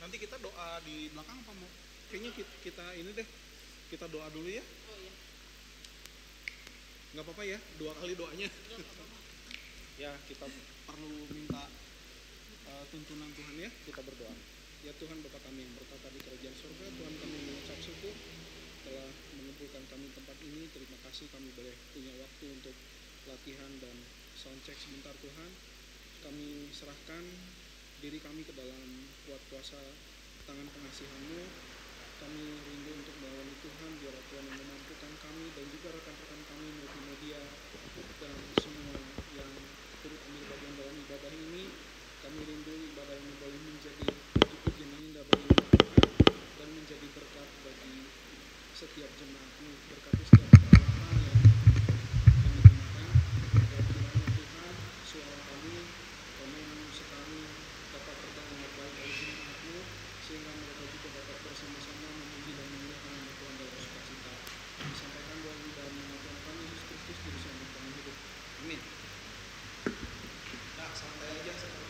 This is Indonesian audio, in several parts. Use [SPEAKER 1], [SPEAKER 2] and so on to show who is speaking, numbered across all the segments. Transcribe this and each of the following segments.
[SPEAKER 1] Nanti kita doa di belakang apa mau? Kayaknya kita ini deh, kita doa dulu ya.
[SPEAKER 2] Oh iya.
[SPEAKER 1] Nggak apa-apa ya, 2 kali doanya. Ya, kita perlu minta tuntunan Tuhan ya, kita berdoa. Ya Tuhan, Bapa kami yang bertata di kerajaan surga, Tuhan kami mengucap syukur telah mengumpulkan kami tempat ini. Terima kasih kami boleh punya waktu untuk latihan dan soundcheck sebentar Tuhan. Kami serahkan diri kami ke dalam kuat kuasa tangan pengasihan-Mu. Kami rindu untuk melayani Tuhan, biar Tuhan yang memampukan kami dan juga rekan-rekan kami multimedia dan semua yang turut ambil bagian dalam ibadah ini. Kami rindu ibadah ini boleh menjadi puji-pujian yang indah bagi Tuhan dan menjadi berkat bagi setiap jemaat-Mu. Berkati setiap kata yang kami gunakan, dan kiranya Tuhan suara kami, komensi kami dapat terdengar baik oleh jemaat-Mu, sehingga mereka juga dapat bersama-sama memuji dan memuliakan nama Tuhan dalam sukacita. Kami sampaikan doa ini dalam nama Tuhan kami Yesus Kristus, Juru Selamat kami hidup. Amin. Nah, santai aja sekarang.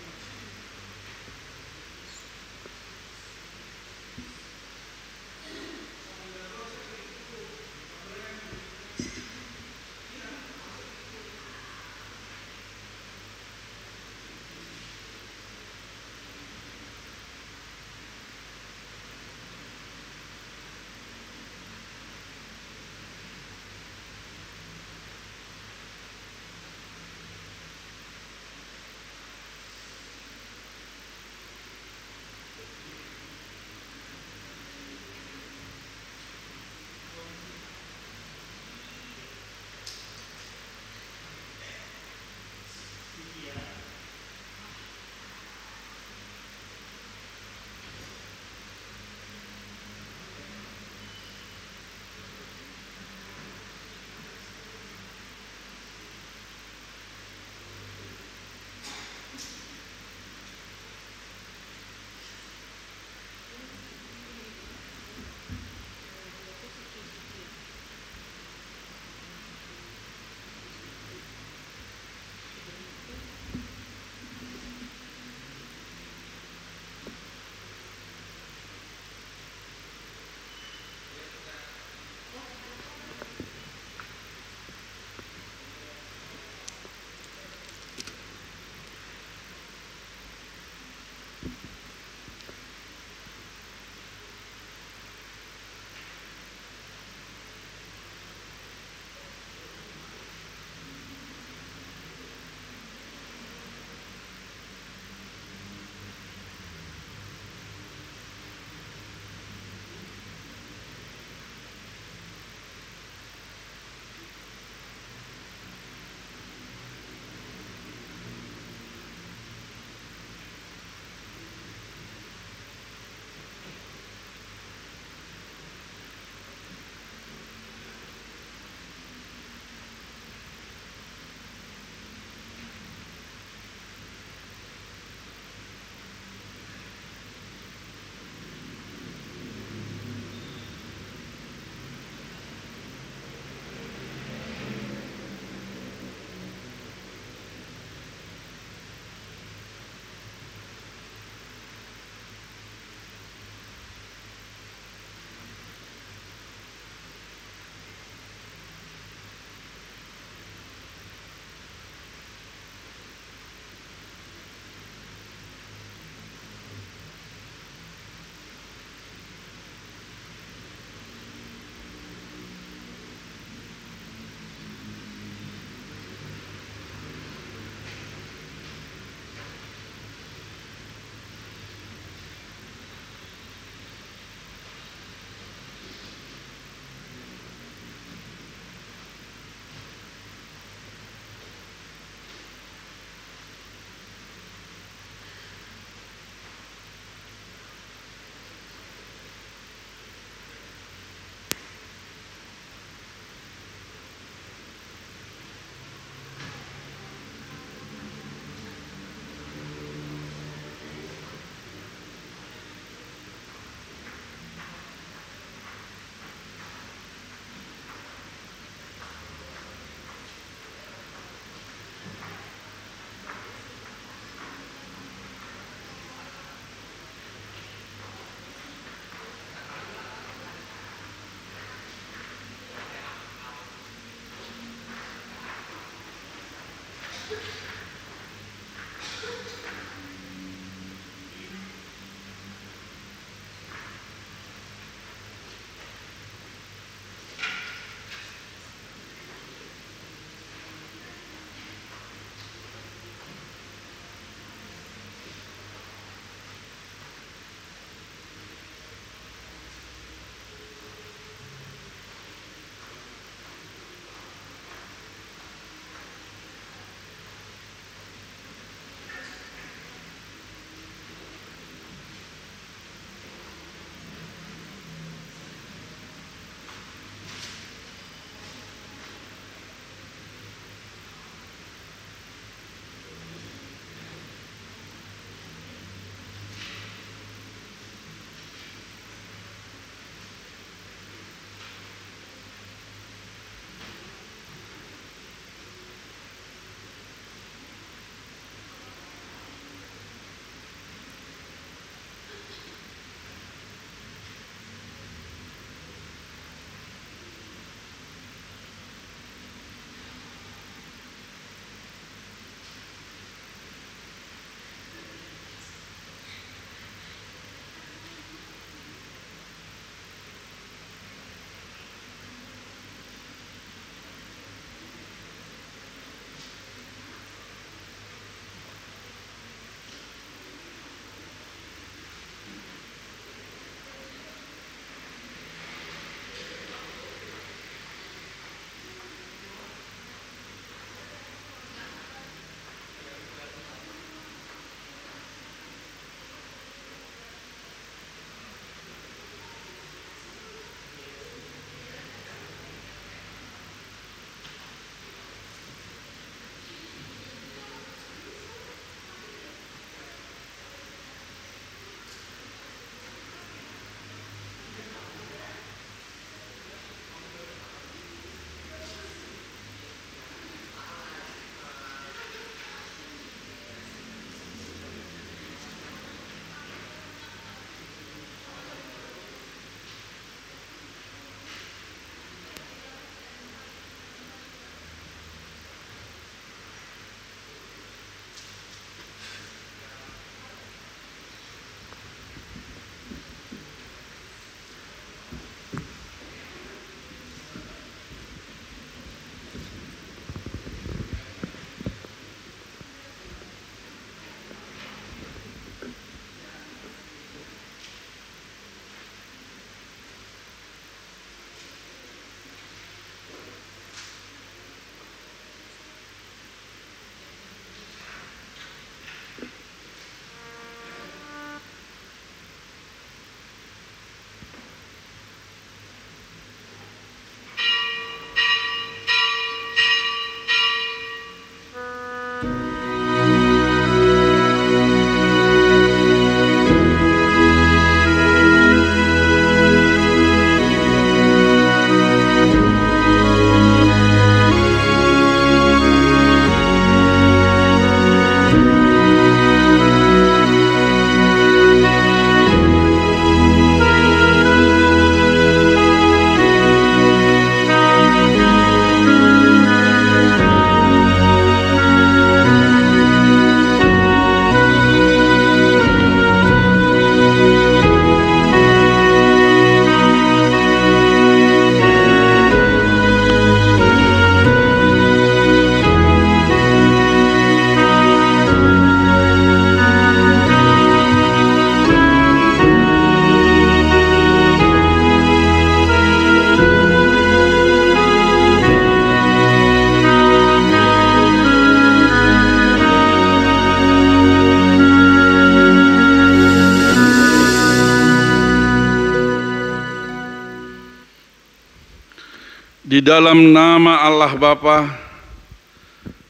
[SPEAKER 2] Di dalam nama Allah Bapa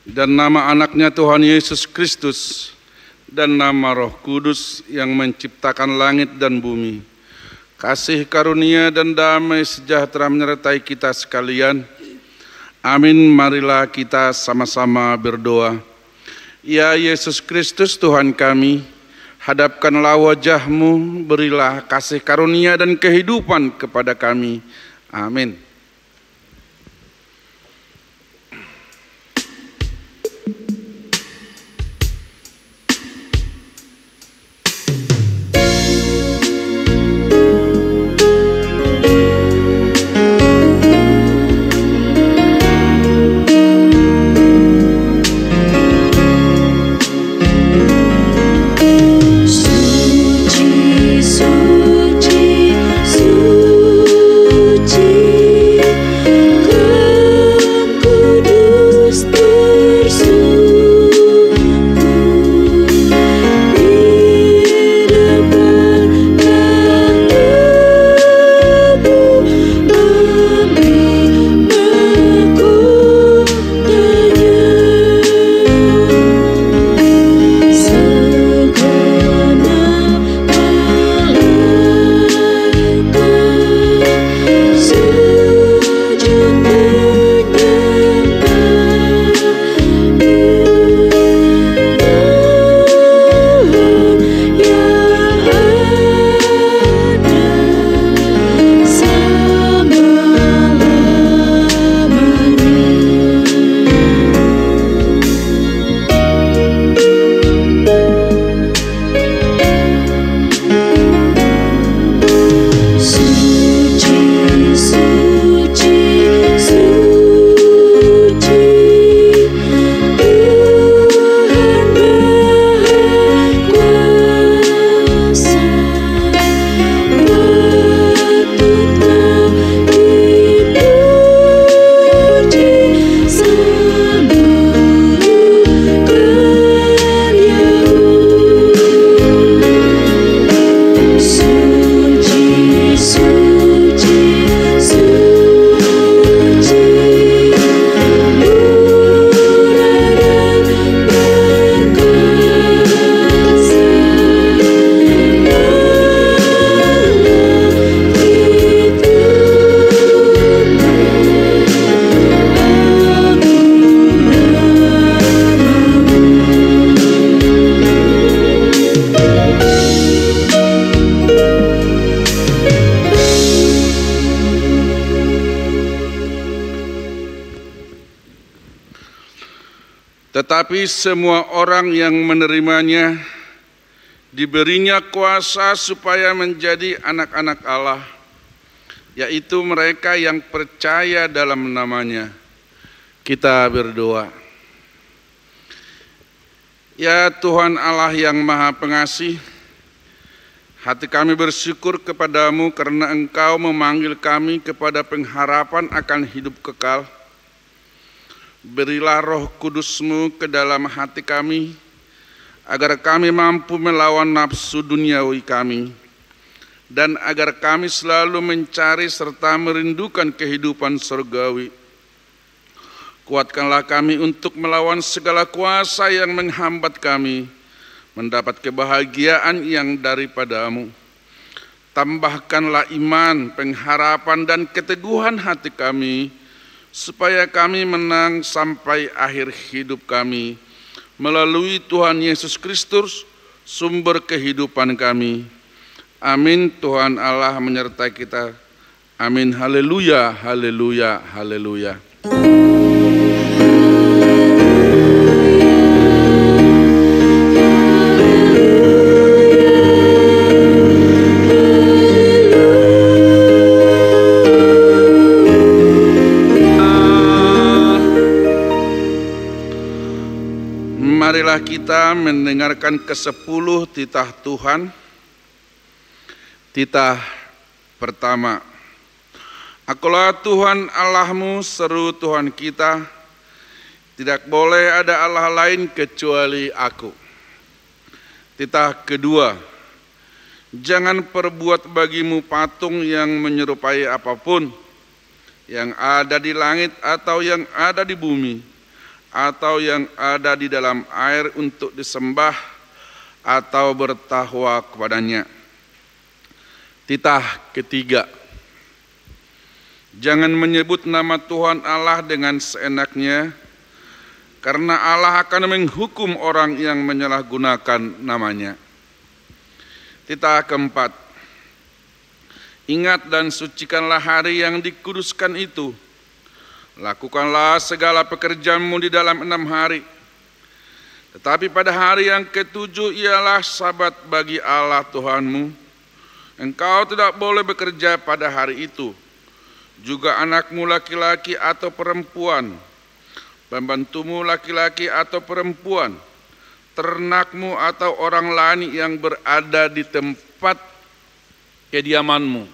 [SPEAKER 2] dan nama anaknya Tuhan Yesus Kristus dan nama Roh Kudus yang menciptakan langit dan bumi, kasih karunia dan damai sejahtera menyertai kita sekalian. Amin. Marilah kita sama-sama berdoa. Ya Yesus Kristus Tuhan kami, hadapkanlah wajah-Mu, berilah kasih karunia dan kehidupan kepada kami. Amin. Tetapi semua orang yang menerimanya diberinya kuasa supaya menjadi anak-anak Allah, yaitu mereka yang percaya dalam namanya. Kita berdoa. Ya Tuhan Allah yang Maha Pengasih, hati kami bersyukur kepadamu karena Engkau memanggil kami kepada pengharapan akan hidup kekal. Berilah Roh Kudus-Mu ke dalam hati kami, agar kami mampu melawan nafsu duniawi kami, dan agar kami selalu mencari serta merindukan kehidupan surgawi. Kuatkanlah kami untuk melawan segala kuasa yang menghambat kami mendapat kebahagiaan yang daripada-Mu. Tambahkanlah iman, pengharapan, dan keteguhan hati kami, supaya kami menang sampai akhir hidup kami, melalui Tuhan Yesus Kristus, sumber kehidupan kami. Amin. Tuhan Allah menyertai kita. Amin. Haleluya, haleluya, haleluya. Marilah kita mendengarkan ke-10 titah Tuhan. Titah pertama. Akulah Tuhan Allahmu, seru Tuhan kita, tidak boleh ada Allah lain kecuali Aku. Titah kedua. Jangan perbuat bagimu patung yang menyerupai apapun, yang ada di langit atau yang ada di bumi, atau yang ada di dalam air untuk disembah atau bertakwa kepadanya. Titah ketiga, jangan menyebut nama Tuhan Allah dengan seenaknya, karena Allah akan menghukum orang yang menyalahgunakan namanya. Titah keempat, ingat dan sucikanlah hari yang dikuduskan itu. Lakukanlah segala pekerjaanmu di dalam 6 hari. Tetapi pada hari yang ke-7 ialah Sabat bagi Allah Tuhanmu. Engkau tidak boleh bekerja pada hari itu. Juga anakmu laki-laki atau perempuan, pembantumu laki-laki atau perempuan, ternakmu atau orang lain yang berada di tempat kediamanmu.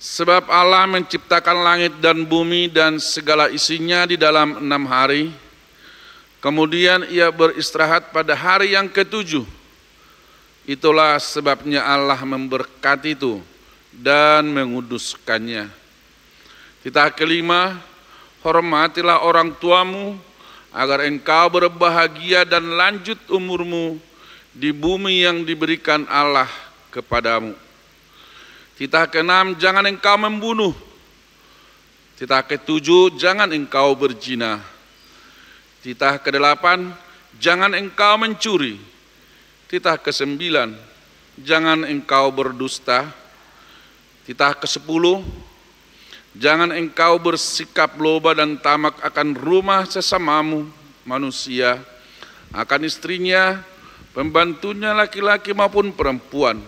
[SPEAKER 2] Sebab Allah menciptakan langit dan bumi dan segala isinya di dalam 6 hari. Kemudian ia beristirahat pada hari yang ke-7. Itulah sebabnya Allah memberkati itu dan menguduskannya. Titah kelima, hormatilah orang tuamu agar engkau berbahagia dan lanjut umurmu di bumi yang diberikan Allah kepadamu. Titah keenam, jangan engkau membunuh. Titah ketujuh, jangan engkau berzina. Titah kedelapan, jangan engkau mencuri. Titah ke-9, jangan engkau berdusta. Titah ke-10, jangan engkau bersikap loba dan tamak akan rumah sesamamu manusia, akan istrinya, pembantunya laki-laki maupun perempuan,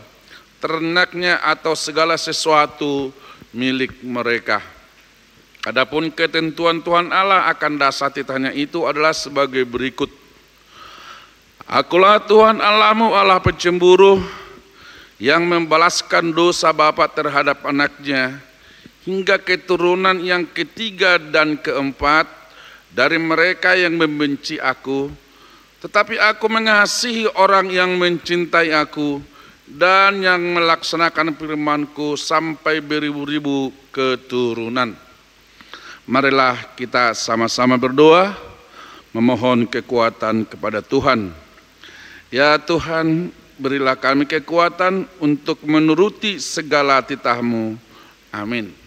[SPEAKER 2] ternaknya atau segala sesuatu milik mereka. Adapun ketentuan Tuhan Allah akan dasar titahnya itu adalah sebagai berikut. Akulah Tuhan Allahmu, Allah pencemburu, yang membalaskan dosa bapa terhadap anaknya hingga keturunan yang ketiga dan keempat dari mereka yang membenci aku. Tetapi aku mengasihi orang yang mencintai aku dan yang melaksanakan firman-Ku sampai beribu-ribu keturunan. Marilah kita sama-sama berdoa, memohon kekuatan kepada Tuhan. Ya Tuhan, berilah kami kekuatan untuk menuruti segala titah-Mu. Amin.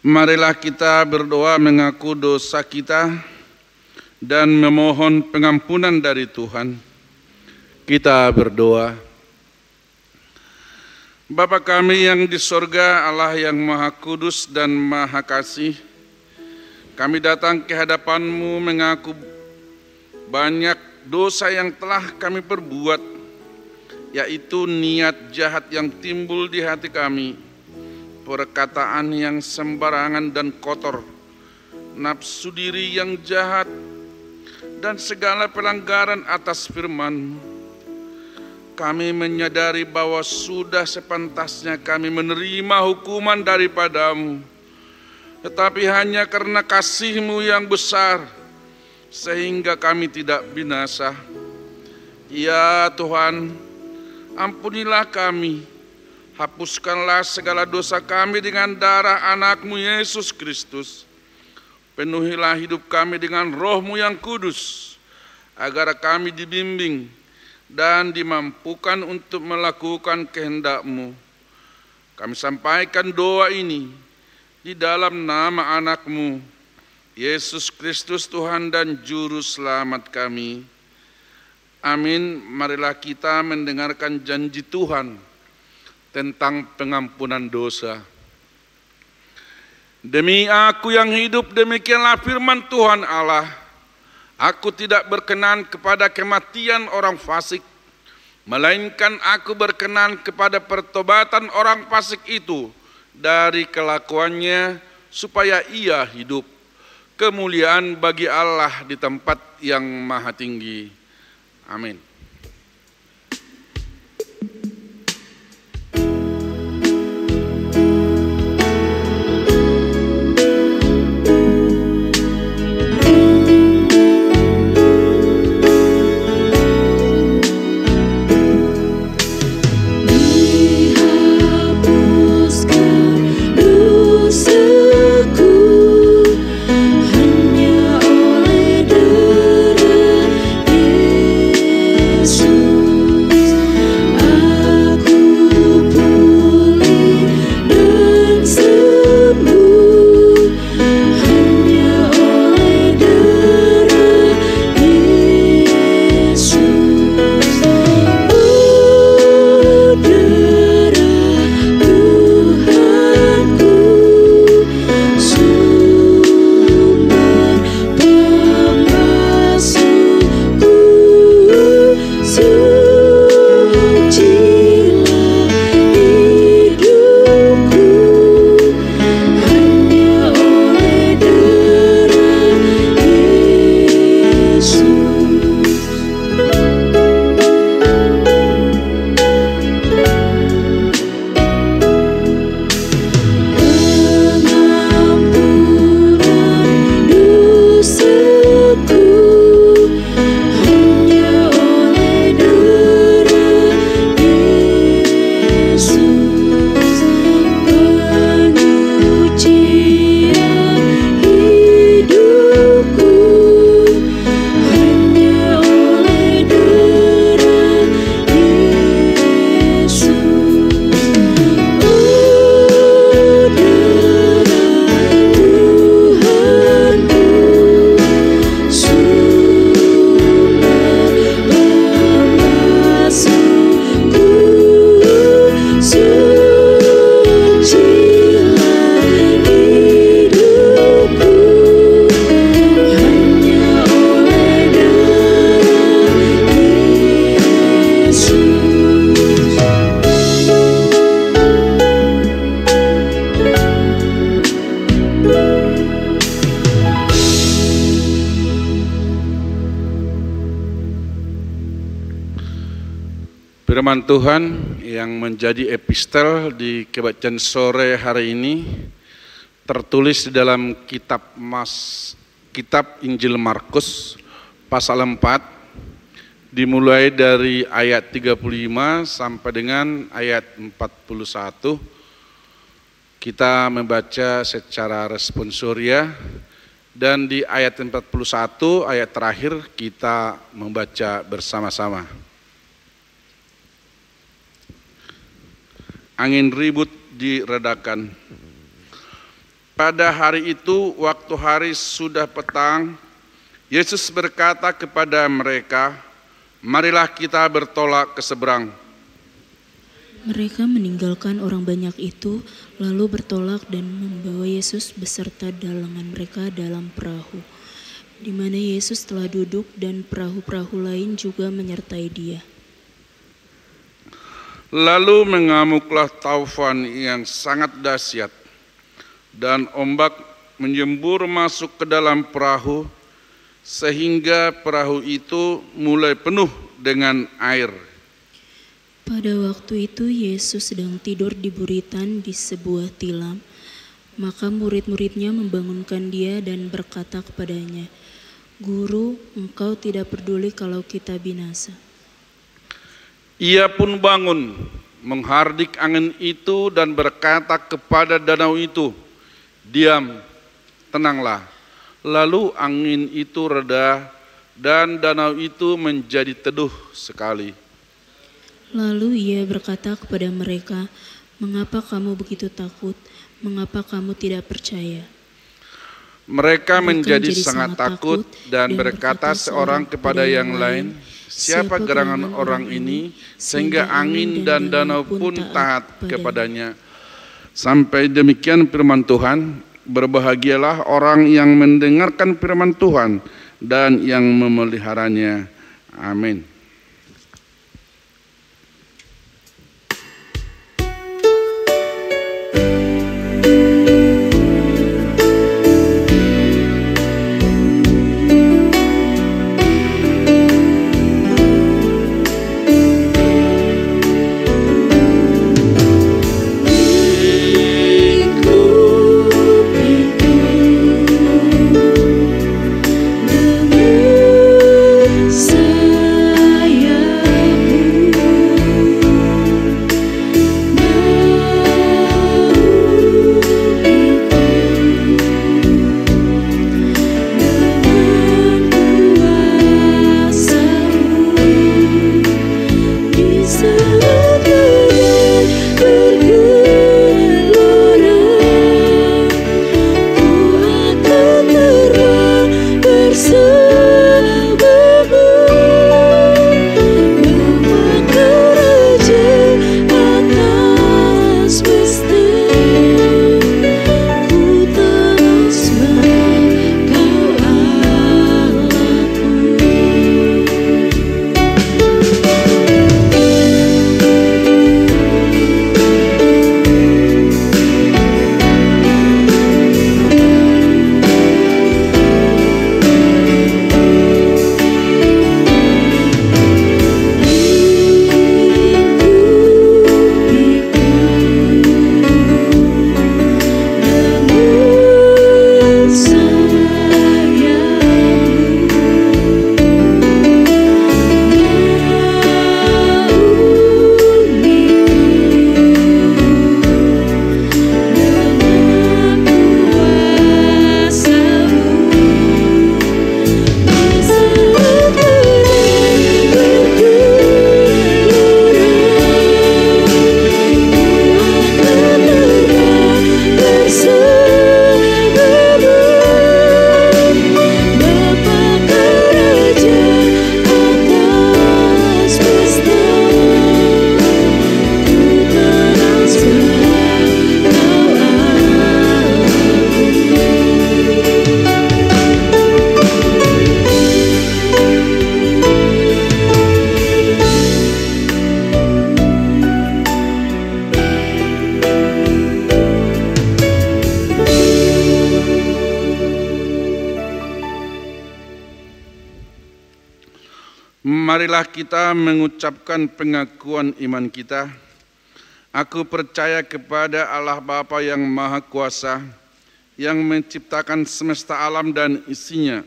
[SPEAKER 2] Marilah kita berdoa mengaku dosa kita dan memohon pengampunan dari Tuhan. Kita berdoa. Bapa kami yang di sorga, Allah yang Maha Kudus dan Maha Kasih, kami datang ke hadapan-Mu mengaku banyak dosa yang telah kami perbuat, yaitu niat jahat yang timbul di hati kami, perkataan yang sembarangan dan kotor, nafsu diri yang jahat, dan segala pelanggaran atas firman-Mu. Kami menyadari bahwa sudah sepantasnya kami menerima hukuman daripada-Mu, tetapi hanya karena kasih-Mu yang besar, sehingga kami tidak binasa. Ya Tuhan, ampunilah kami, hapuskanlah segala dosa kami dengan darah anak-Mu Yesus Kristus. Penuhilah hidup kami dengan Roh-Mu yang kudus, agar kami dibimbing dan dimampukan untuk melakukan kehendak-Mu. Kami sampaikan doa ini di dalam nama anak-Mu, Yesus Kristus Tuhan dan Juru Selamat kami. Amin. Marilah kita mendengarkan janji Tuhan tentang pengampunan dosa. Demi aku yang hidup, demikianlah firman Tuhan Allah, aku tidak berkenan kepada kematian orang fasik, melainkan aku berkenan kepada pertobatan orang fasik itu dari kelakuannya, supaya ia hidup. Kemuliaan bagi Allah di tempat yang maha tinggi. Amin. Firman Tuhan yang menjadi epistel di kebacaan sore hari ini tertulis di dalam kitab Injil Markus pasal 4 dimulai dari ayat 35 sampai dengan ayat 41. Kita membaca secara responsoria dan di ayat 41 ayat terakhir kita membaca bersama-sama. Angin ribut diredakan. Pada hari itu, waktu hari sudah petang, Yesus berkata kepada mereka, "Marilah kita bertolak ke seberang."
[SPEAKER 3] Mereka meninggalkan orang banyak itu, lalu bertolak dan membawa Yesus beserta dalangan mereka dalam perahu, di mana Yesus telah duduk dan perahu-perahu lain juga menyertai dia.
[SPEAKER 2] Lalu mengamuklah taufan yang sangat dahsyat, dan ombak menyembur masuk ke dalam perahu, sehingga perahu itu mulai penuh dengan air.
[SPEAKER 3] Pada waktu itu Yesus sedang tidur di buritan di sebuah tilam. Maka murid-muridnya membangunkan dia dan berkata kepadanya, "Guru, engkau tidak peduli kalau kita binasa."
[SPEAKER 2] Ia pun bangun, menghardik angin itu dan berkata kepada danau itu, "Diam, tenanglah." Lalu angin itu reda dan danau itu menjadi teduh sekali.
[SPEAKER 3] Lalu ia berkata kepada mereka, "Mengapa kamu begitu takut? Mengapa kamu tidak percaya?"
[SPEAKER 2] Mereka menjadi sangat takut dan berkata seorang kepada yang lain, "Siapa gerangan orang ini sehingga angin dan danau pun taat kepadanya?" Sampai demikian firman Tuhan. Berbahagialah orang yang mendengarkan firman Tuhan dan yang memeliharanya. Amin. Marilah kita mengucapkan pengakuan iman kita. Aku percaya kepada Allah Bapa yang Maha Kuasa, yang menciptakan semesta alam dan isinya.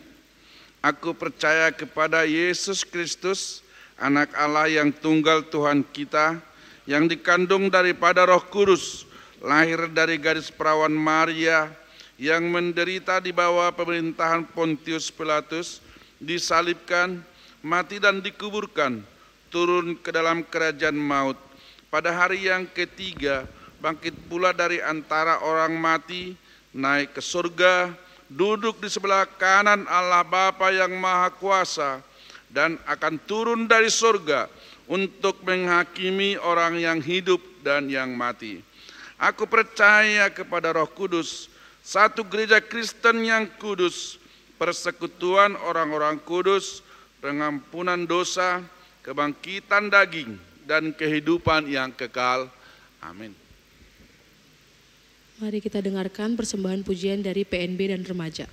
[SPEAKER 2] Aku percaya kepada Yesus Kristus, Anak Allah yang tunggal Tuhan kita, yang dikandung daripada Roh Kudus, lahir dari gadis perawan Maria, yang menderita di bawah pemerintahan Pontius Pilatus, disalibkan, mati dan dikuburkan, turun ke dalam kerajaan maut. Pada hari yang ketiga, bangkit pula dari antara orang mati, naik ke surga, duduk di sebelah kanan Allah Bapa yang Maha Kuasa, dan akan turun dari surga untuk menghakimi orang yang hidup dan yang mati. Aku percaya kepada Roh Kudus, satu gereja Kristen yang kudus, persekutuan orang-orang kudus, pengampunan dosa, kebangkitan daging, dan kehidupan yang kekal. Amin.
[SPEAKER 4] Mari kita dengarkan persembahan pujian dari PNB dan remaja.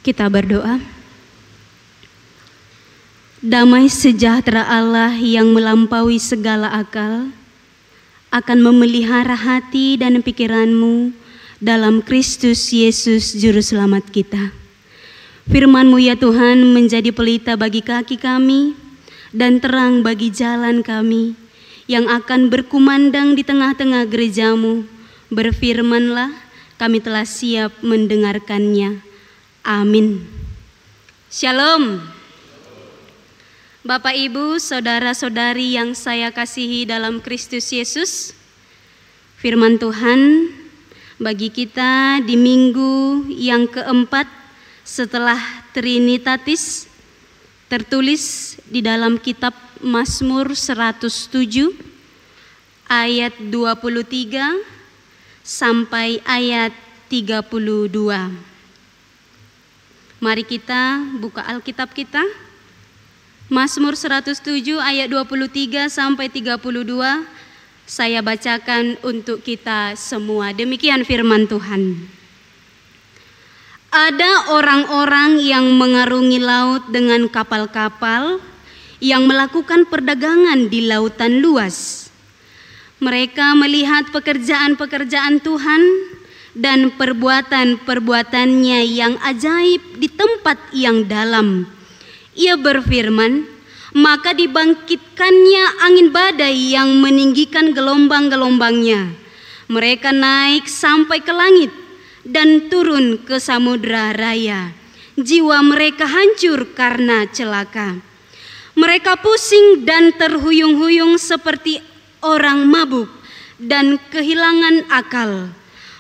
[SPEAKER 5] Kita berdoa. Damai sejahtera Allah yang melampaui segala akal akan memelihara hati dan pikiranmu dalam Kristus Yesus Juru Selamat kita. Firman-Mu ya Tuhan menjadi pelita bagi kaki kami dan terang bagi jalan kami yang akan berkumandang di tengah-tengah gereja-Mu. Berfirmanlah, kami telah siap mendengarkannya. Amin. Shalom. Bapak, Ibu, saudara-saudari yang saya kasihi dalam Kristus Yesus, firman Tuhan bagi kita di minggu yang keempat setelah Trinitatis tertulis di dalam kitab Mazmur 107 ayat 23 sampai ayat 32. Mari kita buka Alkitab kita. Mazmur 107 ayat 23 sampai 32 saya bacakan untuk kita semua. Demikian firman Tuhan. Ada orang-orang yang mengarungi laut dengan kapal-kapal yang melakukan perdagangan di lautan luas. Mereka melihat pekerjaan-pekerjaan Tuhan dan perbuatan-perbuatannya yang ajaib di tempat yang dalam. Ia berfirman, maka dibangkitkannya angin badai yang meninggikan gelombang-gelombangnya. Mereka naik sampai ke langit dan turun ke samudra raya. Jiwa mereka hancur karena celaka. Mereka pusing dan terhuyung-huyung seperti orang mabuk dan kehilangan akal.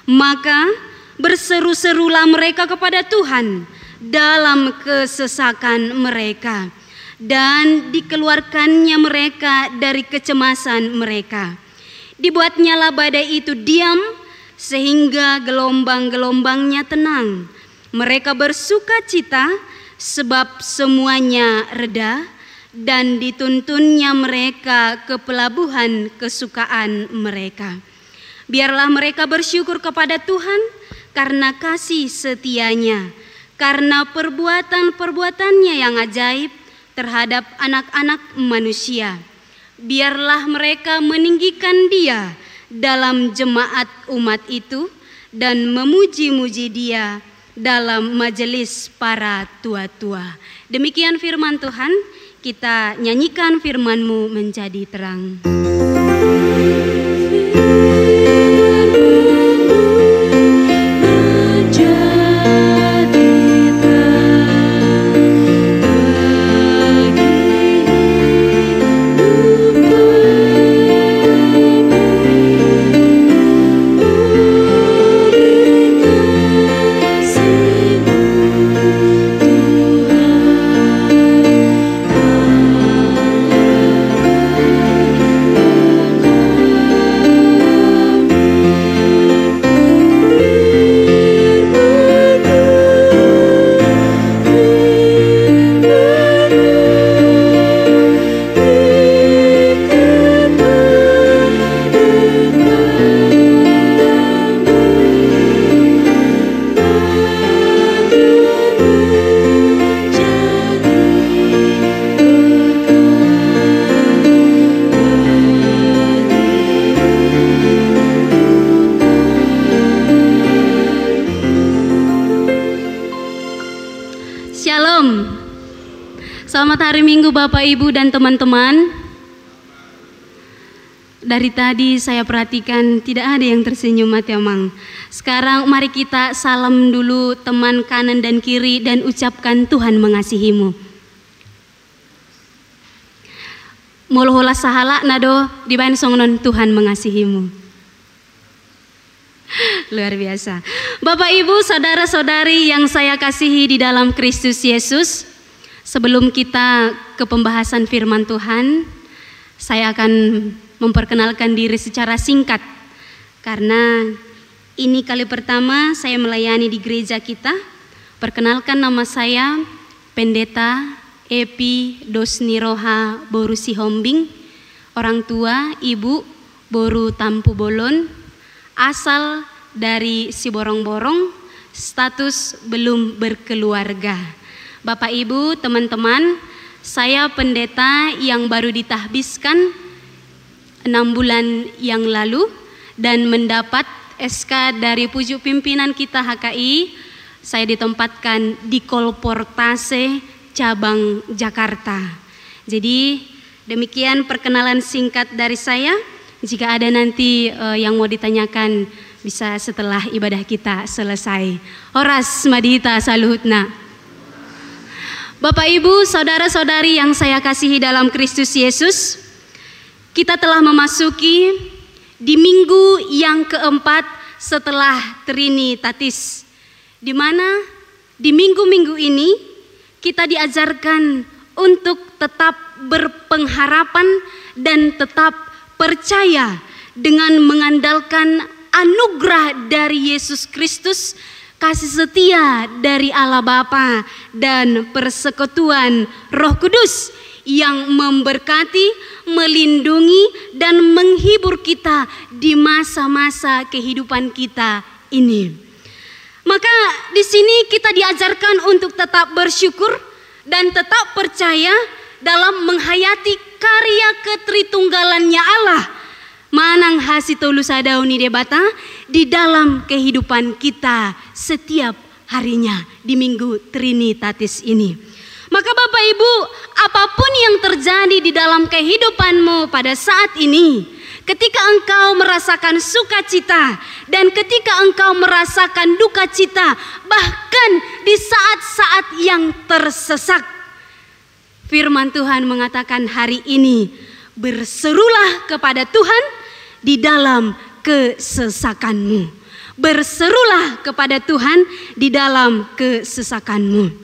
[SPEAKER 5] Maka berseru-serulah mereka kepada Tuhan dalam kesesakan mereka, dan dikeluarkannya mereka dari kecemasan mereka. Dibuatnyalah badai itu diam sehingga gelombang-gelombangnya tenang. Mereka bersuka cita sebab semuanya reda, dan dituntunnya mereka ke pelabuhan kesukaan mereka. Biarlah mereka bersyukur kepada Tuhan karena kasih setianya, karena perbuatan-perbuatannya yang ajaib terhadap anak-anak manusia. Biarlah mereka meninggikan Dia dalam jemaat umat itu dan memuji-muji Dia dalam majelis para tua-tua. Demikian firman Tuhan, kita nyanyikan firman-Mu menjadi terang. Selamat hari Minggu Bapak, Ibu, dan teman-teman. Dari tadi saya perhatikan tidak ada yang tersenyum, Mang. Sekarang mari kita salam dulu teman kanan dan kiri dan ucapkan Tuhan mengasihimu. Molohola sahala nado dibain songnon Tuhan mengasihimu. Luar biasa. Bapak, Ibu, saudara-saudari yang saya kasihi di dalam Kristus Yesus. Sebelum kita ke pembahasan firman Tuhan, saya akan memperkenalkan diri secara singkat. Karena ini kali pertama saya melayani di gereja kita. Perkenalkan, nama saya Pendeta Epi Dosniroha Boru Sihombing. Orang tua Ibu Boru Tampu Bolon. Asal dari Siborong-Borong, status belum berkeluarga. Bapak Ibu, teman-teman, saya pendeta yang baru ditahbiskan 6 bulan yang lalu dan mendapat SK dari pucuk pimpinan kita HKI. Saya ditempatkan di Kolportase cabang Jakarta. Jadi demikian perkenalan singkat dari saya. Jika ada nanti yang mau ditanyakan bisa setelah ibadah kita selesai. Horas madita saluhutna. Bapak Ibu, saudara-saudari yang saya kasihi dalam Kristus Yesus, kita telah memasuki di minggu yang keempat setelah Trinitatis, di mana di minggu-minggu ini kita diajarkan untuk tetap berpengharapan dan tetap percaya dengan mengandalkan anugerah dari Yesus Kristus, kasih setia dari Allah Bapa dan persekutuan Roh Kudus yang memberkati, melindungi dan menghibur kita di masa-masa kehidupan kita ini. Maka di sini kita diajarkan untuk tetap bersyukur dan tetap percaya dalam menghayati karya ketritunggalannya Allah. Manang hasitolu sadauni debata di dalam kehidupan kita setiap harinya di minggu Trinitatis ini. Maka Bapak Ibu, apapun yang terjadi di dalam kehidupanmu pada saat ini, ketika engkau merasakan sukacita dan ketika engkau merasakan duka cita, bahkan di saat-saat yang tersesak, firman Tuhan mengatakan hari ini, berserulah kepada Tuhan di dalam kesesakanmu. Berserulah kepada Tuhan di dalam kesesakanmu.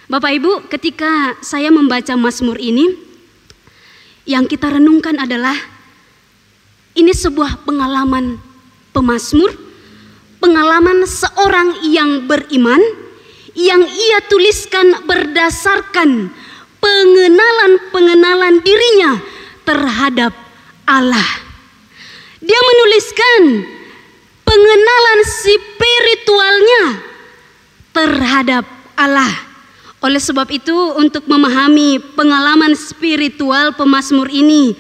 [SPEAKER 5] Bapak Ibu, ketika saya membaca Mazmur ini, yang kita renungkan adalah ini sebuah pengalaman pemazmur, pengalaman seorang yang beriman, yang ia tuliskan berdasarkan pengenalan dirinya terhadap Allah. Dia menuliskan pengenalan spiritualnya terhadap Allah. Oleh sebab itu, untuk memahami pengalaman spiritual pemazmur ini,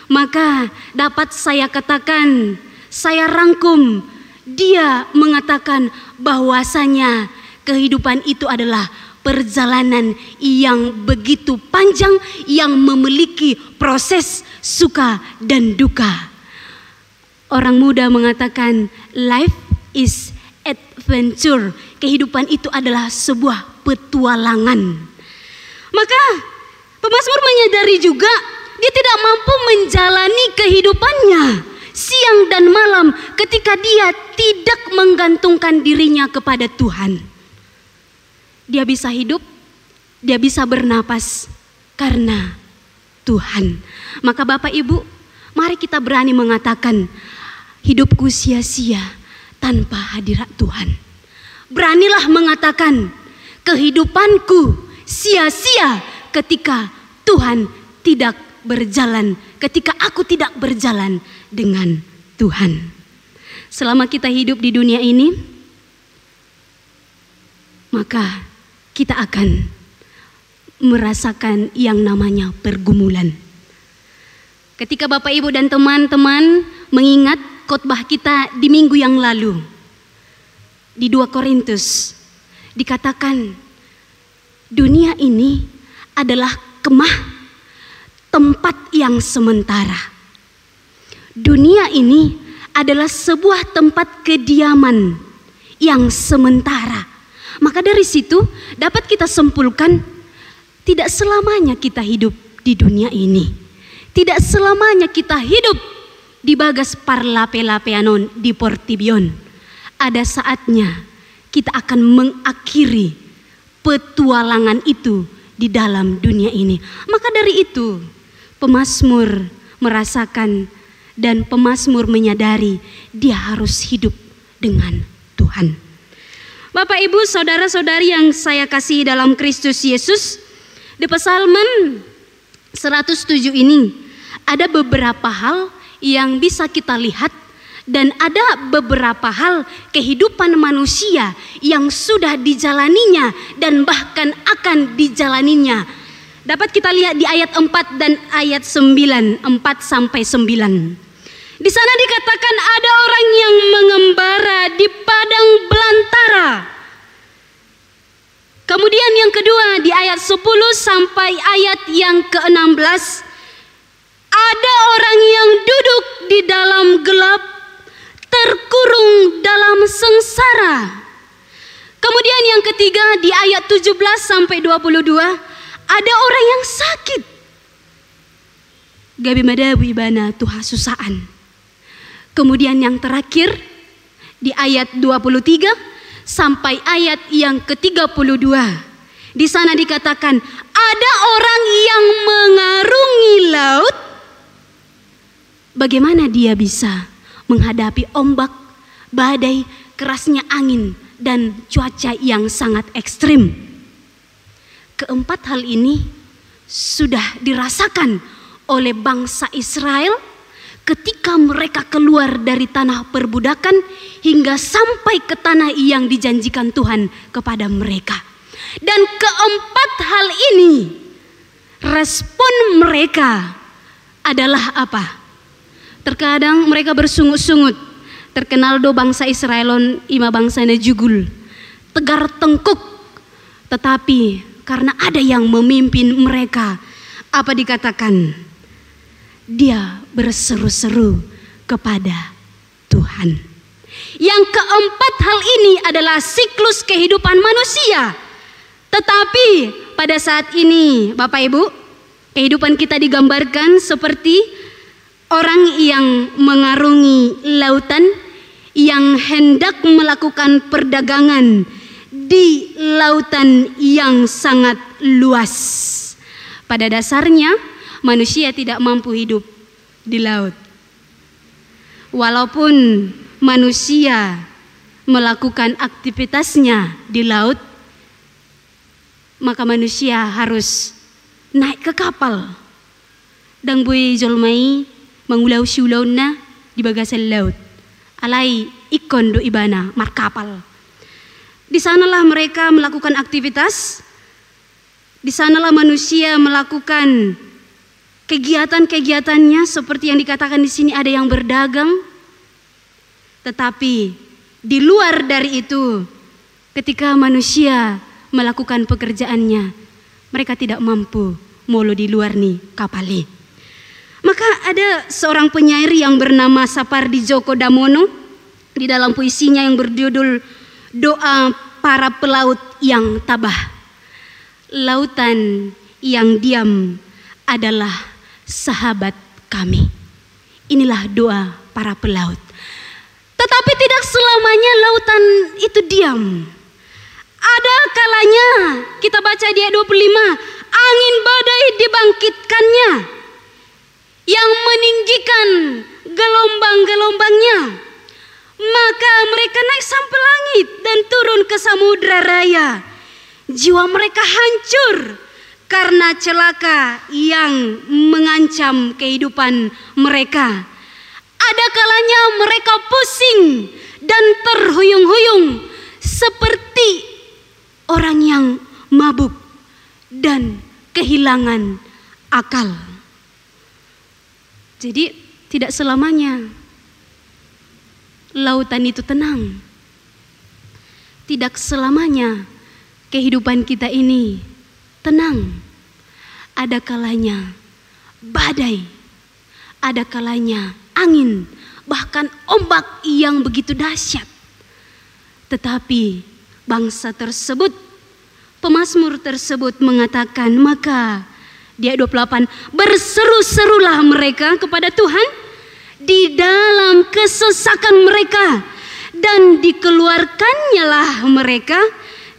[SPEAKER 5] maka dapat saya katakan, saya rangkum, dia mengatakan bahwasanya kehidupan itu adalah perjalanan yang begitu panjang, yang memiliki proses suka dan duka. Orang muda mengatakan life is adventure. Kehidupan itu adalah sebuah petualangan. Maka pemazmur menyadari juga dia tidak mampu menjalani kehidupannya siang dan malam ketika dia tidak menggantungkan dirinya kepada Tuhan. Dia bisa hidup, dia bisa bernapas karena Tuhan. Maka Bapak Ibu, mari kita berani mengatakan, hidupku sia-sia tanpa hadirat Tuhan. Beranilah mengatakan, kehidupanku sia-sia ketika Tuhan tidak berjalan, ketika aku tidak berjalan dengan Tuhan. Selama kita hidup di dunia ini, maka kita akan merasakan yang namanya pergumulan. Ketika Bapak Ibu dan teman-teman mengingat khotbah kita di minggu yang lalu, di 2 Korintus dikatakan dunia ini adalah kemah, tempat yang sementara. Dunia ini adalah sebuah tempat kediaman yang sementara. Maka dari situ dapat kita simpulkan, tidak selamanya kita hidup di dunia ini. Tidak selamanya kita hidup di bagas parlape-lapeanon di Portibion. Ada saatnya kita akan mengakhiri petualangan itu di dalam dunia ini. Maka dari itu pemazmur merasakan dan pemazmur menyadari dia harus hidup dengan Tuhan. Bapak Ibu, saudara-saudari yang saya kasihi dalam Kristus Yesus, di Psalmen 107 ini ada beberapa hal yang bisa kita lihat Dan ada beberapa hal kehidupan manusia yang sudah dijalaninya dan bahkan akan dijalaninya. Dapat kita lihat di ayat 4 dan ayat 9, 4 sampai 9. Di sana dikatakan ada orang yang mengembara di padang belantara. Kemudian yang kedua di ayat 10 sampai ayat yang ke-16. Ada orang yang duduk di dalam gelap, terkurung dalam sengsara. Kemudian yang ketiga di ayat 17 sampai 22, ada orang yang sakit. Gabi madawi bana tuha susaan. Kemudian yang terakhir di ayat 23 sampai ayat yang ke-32. Di sana dikatakan ada orang yang mengarungi laut. Bagaimana dia bisa menghadapi ombak, badai, kerasnya angin, dan cuaca yang sangat ekstrim. Keempat hal ini sudah dirasakan oleh bangsa Israel ketika mereka keluar dari tanah perbudakan hingga sampai ke tanah yang dijanjikan Tuhan kepada mereka. Dan keempat hal ini, respon mereka adalah apa? Terkadang mereka bersungut-sungut. Terkenal do bangsa Israelon ima bangsa na jugul. Tegar tengkuk. Tetapi karena ada yang memimpin mereka, apa dikatakan? Dia berseru-seru kepada Tuhan. Yang keempat hal ini adalah siklus kehidupan manusia. Tetapi pada saat ini Bapak Ibu, kehidupan kita digambarkan seperti orang yang mengarungi lautan, yang hendak melakukan perdagangan di lautan yang sangat luas. Pada dasarnya manusia tidak mampu hidup di laut. Walaupun manusia melakukan aktivitasnya di laut, maka manusia harus naik ke kapal. Dang bui jolmai mengulau siulauna di bagasan laut. Alai ikon do ibana markapal. Di sanalah mereka melakukan aktivitas. Di sanalah manusia melakukan kegiatan-kegiatannya seperti yang dikatakan di sini, ada yang berdagang. Tetapi di luar dari itu, ketika manusia melakukan pekerjaannya, mereka tidak mampu molo di luar nih kapali. Maka ada seorang penyair yang bernama Sapardi Djoko Damono di dalam puisinya yang berjudul Doa Para Pelaut yang Tabah. Lautan yang diam adalah sahabat kami. Inilah doa para pelaut. Tetapi tidak selamanya lautan itu diam. Ada kalanya, kita baca di ayat 25, angin badai dibangkitkannya yang meninggikan gelombang-gelombangnya. Maka mereka naik sampai langit dan turun ke samudra raya. Jiwa mereka hancur karena celaka yang mengancam kehidupan mereka. Ada kalanya mereka pusing dan terhuyung-huyung seperti orang yang mabuk dan kehilangan akal. Jadi tidak selamanya lautan itu tenang. Tidak selamanya kehidupan kita ini tenang. Ada kalanya badai, ada kalanya angin, bahkan ombak yang begitu dahsyat. Tetapi bangsa tersebut, pemazmur tersebut mengatakan, maka di ayat 28, berseru-serulah mereka kepada Tuhan di dalam kesesakan mereka, dan dikeluarkannyalah mereka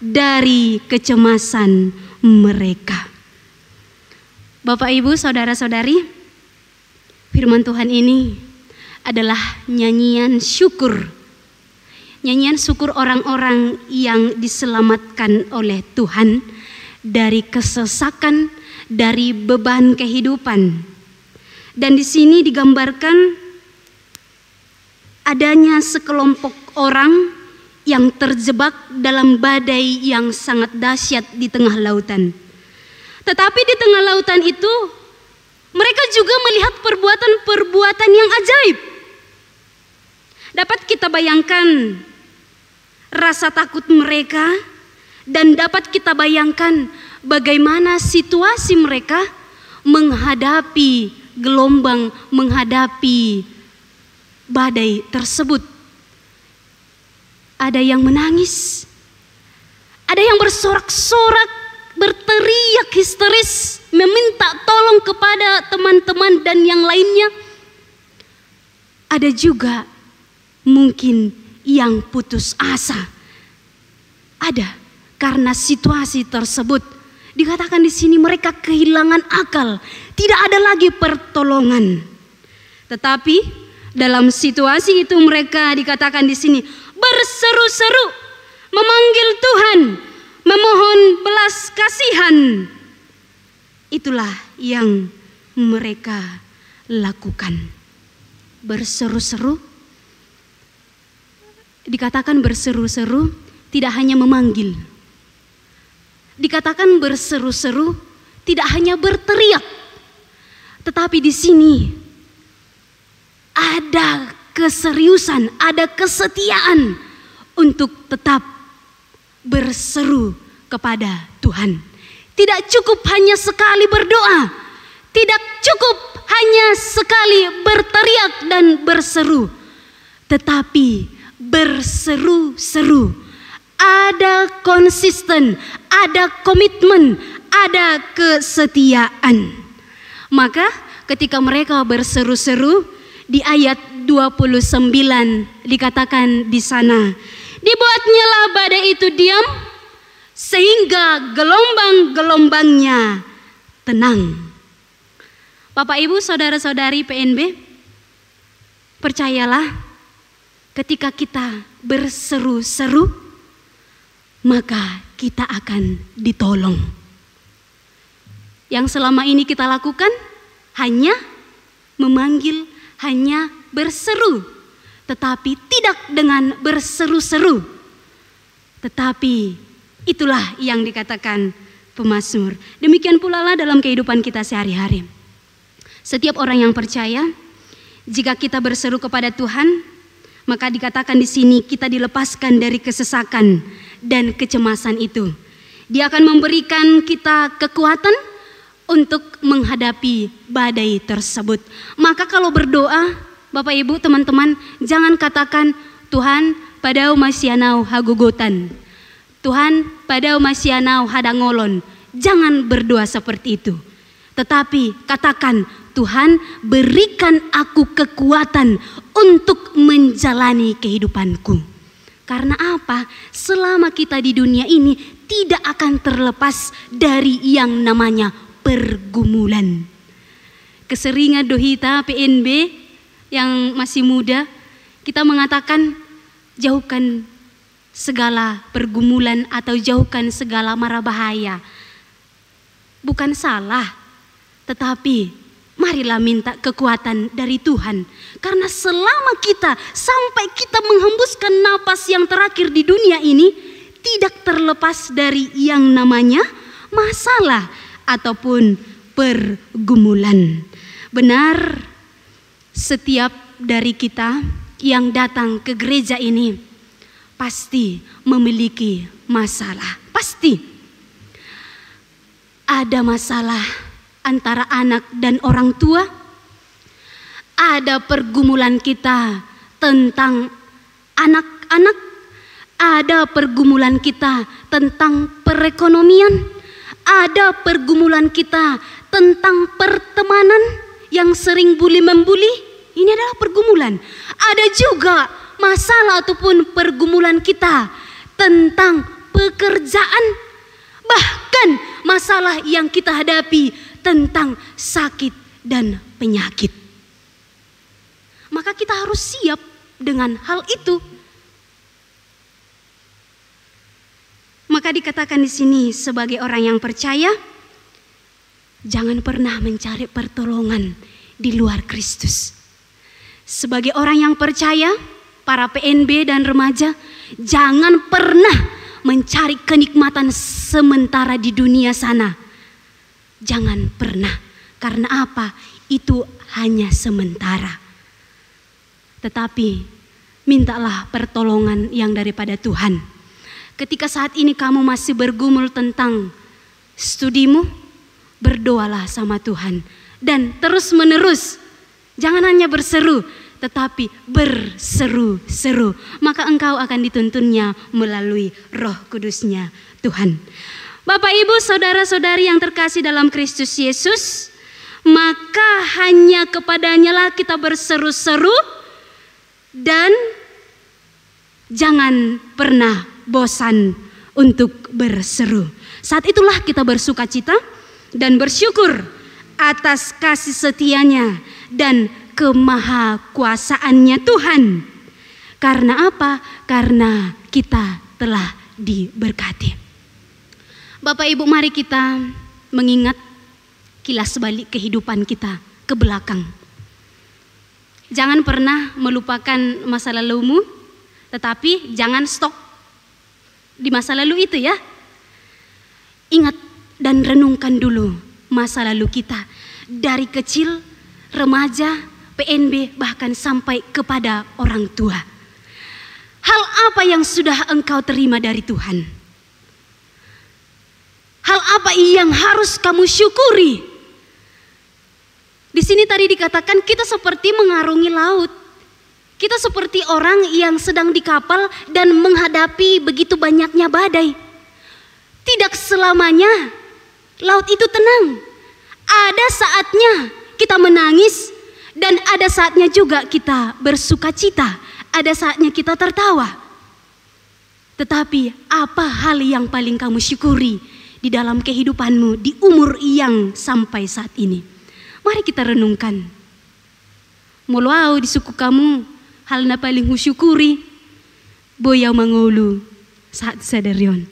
[SPEAKER 5] dari kecemasan mereka. Bapak, Ibu, saudara-saudari, firman Tuhan ini adalah nyanyian syukur. Nyanyian syukur orang-orang yang diselamatkan oleh Tuhan dari kesesakan, dari beban kehidupan. Dan di sini digambarkan adanya sekelompok orang yang terjebak dalam badai yang sangat dahsyat di tengah lautan. Tetapi di tengah lautan itu mereka juga melihat perbuatan-perbuatan yang ajaib. Dapat kita bayangkan rasa takut mereka dan dapat kita bayangkan bagaimana situasi mereka menghadapi gelombang, menghadapi badai tersebut. Ada yang menangis, ada yang bersorak-sorak, berteriak histeris, meminta tolong kepada teman-teman dan yang lainnya. Ada juga mungkin yang putus asa. Ada karena situasi tersebut. Dikatakan di sini mereka kehilangan akal, tidak ada lagi pertolongan. Tetapi dalam situasi itu mereka dikatakan di sini berseru-seru, memanggil Tuhan, memohon belas kasihan. Itulah yang mereka lakukan. Berseru-seru, dikatakan berseru-seru, tidak hanya memanggil. Dikatakan berseru-seru, tidak hanya berteriak. Tetapi di sini ada keseriusan, ada kesetiaan untuk tetap berseru kepada Tuhan. Tidak cukup hanya sekali berdoa, tidak cukup hanya sekali berteriak dan berseru, tetapi berseru-seru. Ada konsisten, ada komitmen, ada kesetiaan. Maka ketika mereka berseru-seru, di ayat 29 dikatakan di sana, dibuatnyalah badai itu diam sehingga gelombang-gelombangnya tenang. Bapak Ibu saudara-saudari PNB, percayalah ketika kita berseru-seru maka kita akan ditolong. Yang selama ini kita lakukan hanya memanggil, hanya berseru, tetapi tidak dengan berseru-seru. Tetapi itulah yang dikatakan pemazmur. Demikian pula lah dalam kehidupan kita sehari-hari. Setiap orang yang percaya, jika kita berseru kepada Tuhan, maka dikatakan di sini kita dilepaskan dari kesesakan dan kecemasan itu. Dia akan memberikan kita kekuatan untuk menghadapi badai tersebut. Maka kalau berdoa, Bapak Ibu teman-teman, jangan katakan Tuhan padau masianau hagugotan, Tuhan padau masianau hadangolon. Jangan berdoa seperti itu. Tetapi katakan, Tuhan berikan aku kekuatan untuk menjalani kehidupanku. Karena apa? Selama kita di dunia ini tidak akan terlepas dari yang namanya pergumulan. Keseringan dohita PNB yang masih muda, kita mengatakan jauhkan segala pergumulan atau jauhkan segala mara bahaya. Bukan salah, tetapi marilah minta kekuatan dari Tuhan. Karena selama kita sampai kita menghembuskan napas yang terakhir di dunia ini, tidak terlepas dari yang namanya masalah ataupun pergumulan. Benar, setiap dari kita yang datang ke gereja ini pasti memiliki masalah. Pasti ada masalah antara anak dan orang tua. Ada pergumulan kita tentang anak-anak. Ada pergumulan kita tentang perekonomian. Ada pergumulan kita tentang pertemanan yang sering bully-membuli. Ini adalah pergumulan. Ada juga masalah ataupun pergumulan kita tentang pekerjaan. Bahkan masalah yang kita hadapi tentang sakit dan penyakit. Maka kita harus siap dengan hal itu. Maka dikatakan di sini sebagai orang yang percaya, jangan pernah mencari pertolongan di luar Kristus. Sebagai orang yang percaya, para PNB dan remaja, jangan pernah mencari kenikmatan sementara di dunia sana. Jangan pernah. Karena apa? Itu hanya sementara. Tetapi mintalah pertolongan yang daripada Tuhan. Ketika saat ini kamu masih bergumul tentang studimu, berdoalah sama Tuhan. Dan terus menerus, jangan hanya berseru, tetapi berseru-seru. Maka engkau akan dituntunnya melalui Roh Kudusnya Tuhan. Bapak, Ibu, saudara-saudari yang terkasih dalam Kristus Yesus, maka hanya kepadanya lah kita berseru-seru dan jangan pernah bosan untuk berseru. Saat itulah kita bersukacita dan bersyukur atas kasih setianya dan kemahakuasaannya Tuhan. Karena apa? Karena kita telah diberkati. Bapak Ibu, mari kita mengingat kilas balik kehidupan kita ke belakang. Jangan pernah melupakan masa lalumu, tetapi jangan stop di masa lalu itu ya. Ingat dan renungkan dulu masa lalu kita. Dari kecil, remaja, PNB, bahkan sampai kepada orang tua. Hal apa yang sudah engkau terima dari Tuhan? Hal apa yang harus kamu syukuri? Di sini tadi dikatakan kita seperti mengarungi laut. Kita seperti orang yang sedang di kapal dan menghadapi begitu banyaknya badai. Tidak selamanya laut itu tenang. Ada saatnya kita menangis dan ada saatnya juga kita bersukacita. Ada saatnya kita tertawa. Tetapi apa hal yang paling kamu syukuri di dalam kehidupanmu di umur yang sampai saat ini? Mari kita renungkan. Muluau di suku kamu hal na paling syukuri boyaw mangulu saat sadarion.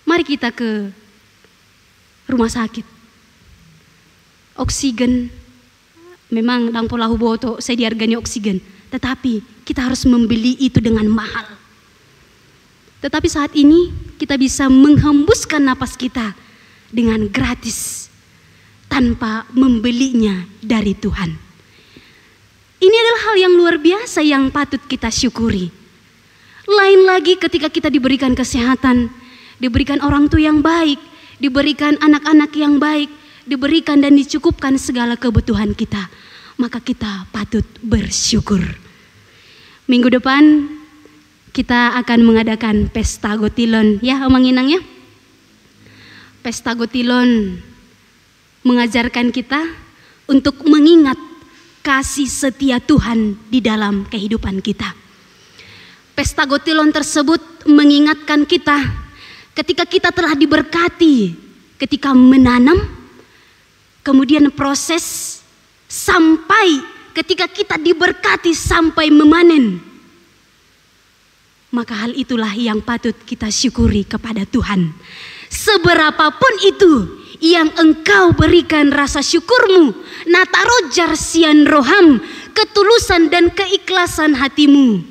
[SPEAKER 5] Mari kita ke rumah sakit. Oksigen memang dang pola huboto saya diharganya oksigen, tetapi kita harus membeli itu dengan mahal. Tetapi saat ini kita bisa menghembuskan napas kita dengan gratis tanpa membelinya dari Tuhan. Ini adalah hal yang luar biasa yang patut kita syukuri. Lain lagi ketika kita diberikan kesehatan, diberikan orang tua yang baik, diberikan anak-anak yang baik, diberikan dan dicukupkan segala kebutuhan kita, maka kita patut bersyukur. Minggu depan kita akan mengadakan pesta gotilon ya Omang Inang ya. Pesta gotilon mengajarkan kita untuk mengingat kasih setia Tuhan di dalam kehidupan kita. Pesta gotilon tersebut mengingatkan kita ketika kita telah diberkati, ketika menanam, kemudian proses sampai ketika kita diberkati sampai memanen. Maka hal itulah yang patut kita syukuri kepada Tuhan. Seberapapun itu yang engkau berikan rasa syukurmu, natarojar sian roham, ketulusan dan keikhlasan hatimu.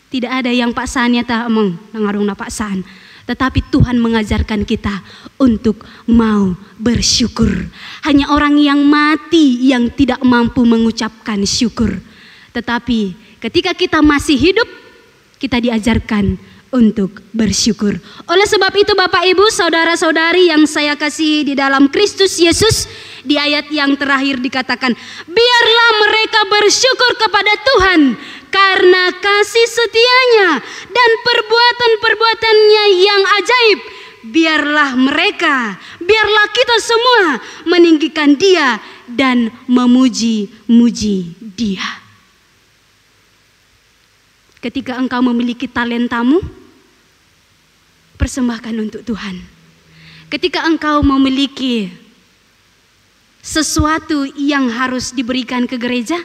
[SPEAKER 5] Tidak ada yang paksaannya tak emang nangarung na paksaan. Tetapi Tuhan mengajarkan kita untuk mau bersyukur. Hanya orang yang mati yang tidak mampu mengucapkan syukur. Tetapi ketika kita masih hidup, kita diajarkan untuk bersyukur. Oleh sebab itu Bapak Ibu, saudara-saudari yang saya kasih di dalam Kristus Yesus, di ayat yang terakhir dikatakan, biarlah mereka bersyukur kepada Tuhan karena kasih setianya dan perbuatan-perbuatannya yang ajaib. Biarlah kita semua meninggikan Dia dan memuji-muji Dia. Ketika engkau memiliki talentamu, persembahkan untuk Tuhan. Ketika engkau memiliki sesuatu yang harus diberikan ke gereja,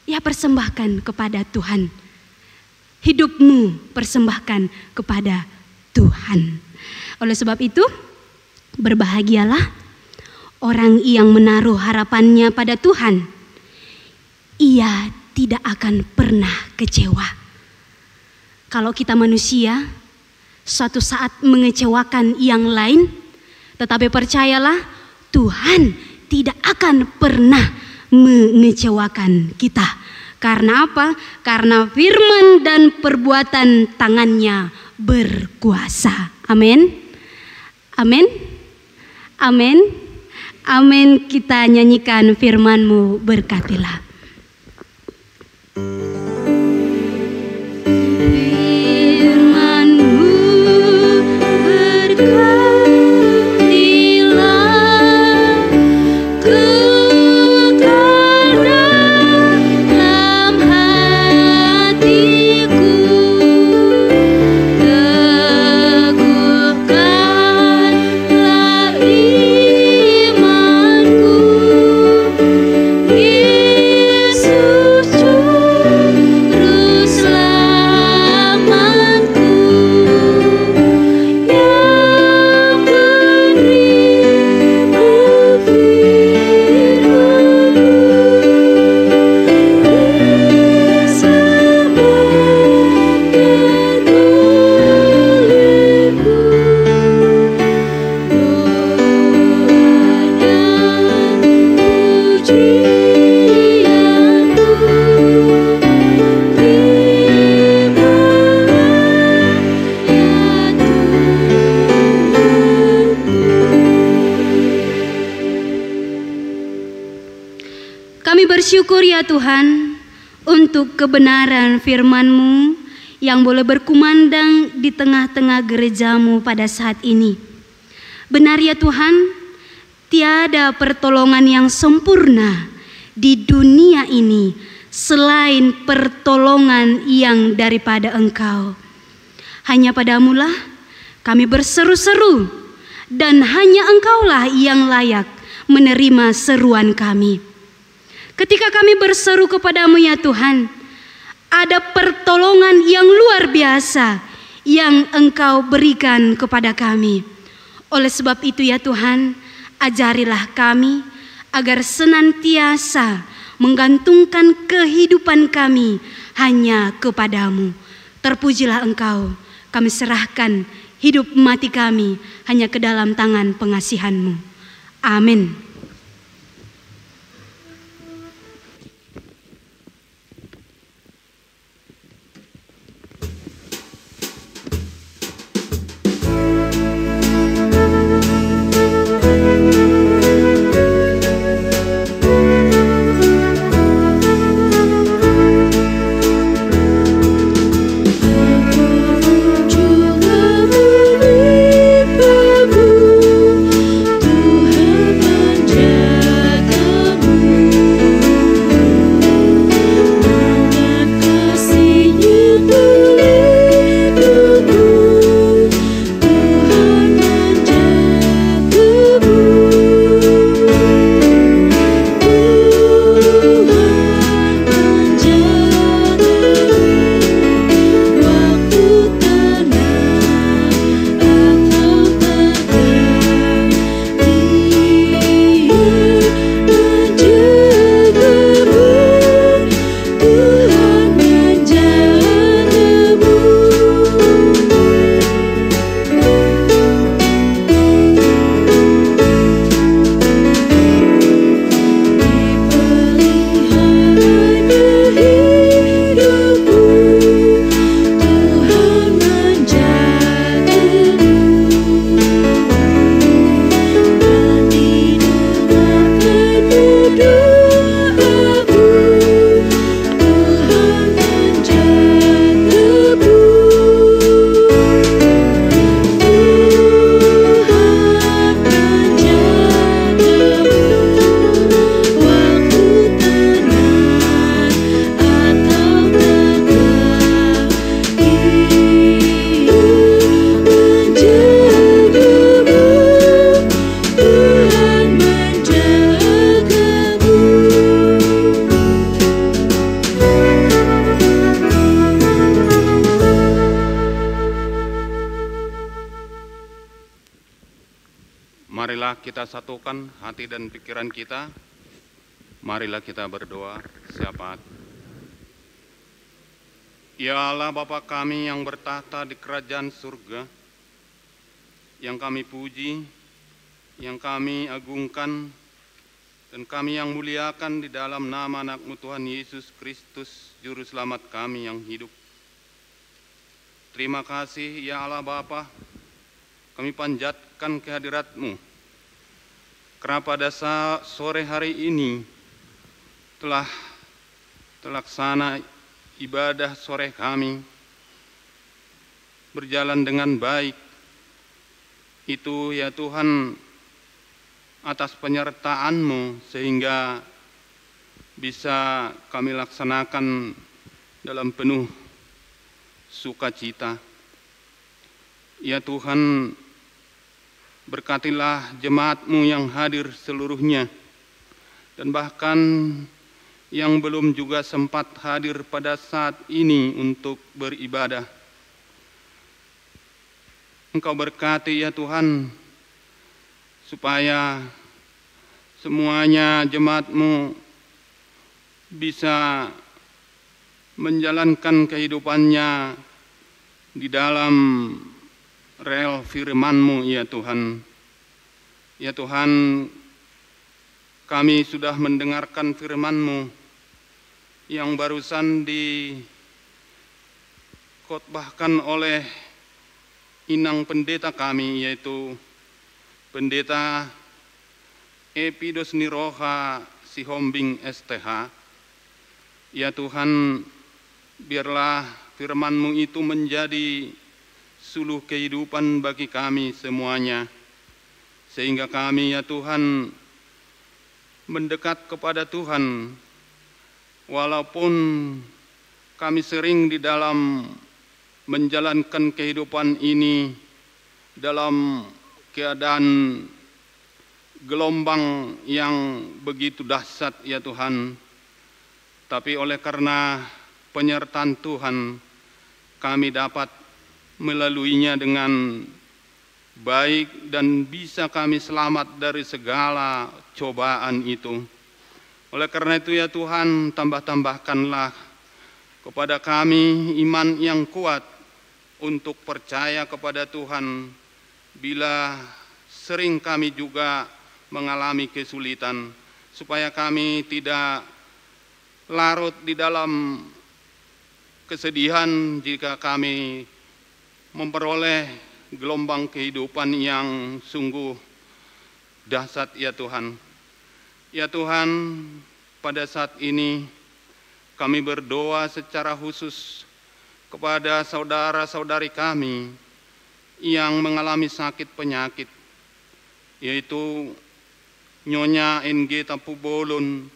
[SPEAKER 5] ya persembahkan kepada Tuhan. Hidupmu persembahkan kepada Tuhan. Oleh sebab itu, berbahagialah orang yang menaruh harapannya pada Tuhan. Ia tidak akan pernah kecewa. Kalau kita manusia, suatu saat mengecewakan yang lain, tetapi percayalah, Tuhan tidak akan pernah mengecewakan kita. Karena apa? Karena firman dan perbuatan tangannya berkuasa. Amin. Amin. Amin. Amin. Kita nyanyikan firman-Mu, berkatilah. Bersyukur ya Tuhan untuk kebenaran firman-Mu yang boleh berkumandang di tengah-tengah gereja-Mu pada saat ini. Benar ya Tuhan, tiada pertolongan yang sempurna di dunia ini selain pertolongan yang daripada Engkau. Hanya padamu-lah kami berseru-seru, dan hanya Engkaulah yang layak menerima seruan kami. Ketika kami berseru kepadamu ya Tuhan, ada pertolongan yang luar biasa yang Engkau berikan kepada kami. Oleh sebab itu ya Tuhan, ajarilah kami agar senantiasa menggantungkan kehidupan kami hanya kepadamu. Terpujilah Engkau, kami serahkan hidup mati kami hanya ke dalam tangan pengasihan-Mu. Amin.
[SPEAKER 2] Marilah kita satukan hati dan pikiran kita. Marilah kita berdoa syafaat.
[SPEAKER 6] Ya Allah Bapa kami yang bertahta di kerajaan surga, yang kami puji, yang kami agungkan, dan kami yang muliakan di dalam nama anak-Mu Tuhan Yesus Kristus, Juru Selamat kami yang hidup. Terima kasih ya Allah Bapa, kami panjatkan kehadirat-Mu, karena pada sore hari ini telah terlaksana ibadah sore kami berjalan dengan baik. Itu ya Tuhan atas penyertaan-Mu sehingga bisa kami laksanakan dalam penuh sukacita. Ya Tuhan, berkatilah jemaat-Mu yang hadir seluruhnya, dan bahkan yang belum juga sempat hadir pada saat ini untuk beribadah. Engkau berkati ya Tuhan, supaya semuanya jemaat-Mu bisa menjalankan kehidupannya di dalam rel firman-Mu ya Tuhan. Ya Tuhan, kami sudah mendengarkan firman-Mu yang barusan dikotbahkan oleh inang pendeta kami, yaitu Pendeta Epidos Niroha Sihombing STH. Ya Tuhan, biarlah firman-Mu itu menjadi suluh kehidupan bagi kami semuanya, sehingga kami ya Tuhan mendekat kepada Tuhan, walaupun kami sering di dalam menjalankan kehidupan ini dalam keadaan gelombang yang begitu dahsyat ya Tuhan. Tapi oleh karena penyertaan Tuhan, kami dapat melaluinya dengan baik dan bisa kami selamat dari segala cobaan itu. Oleh karena itu ya Tuhan, tambah-tambahkanlah kepada kami iman yang kuat untuk percaya kepada Tuhan bila sering kami juga mengalami kesulitan, supaya kami tidak larut di dalam kesedihan jika kami memperoleh gelombang kehidupan yang sungguh dahsyat ya Tuhan. Ya Tuhan, pada saat ini kami berdoa secara khusus kepada saudara-saudari kami yang mengalami sakit penyakit, yaitu Nyonya NG Tapubolon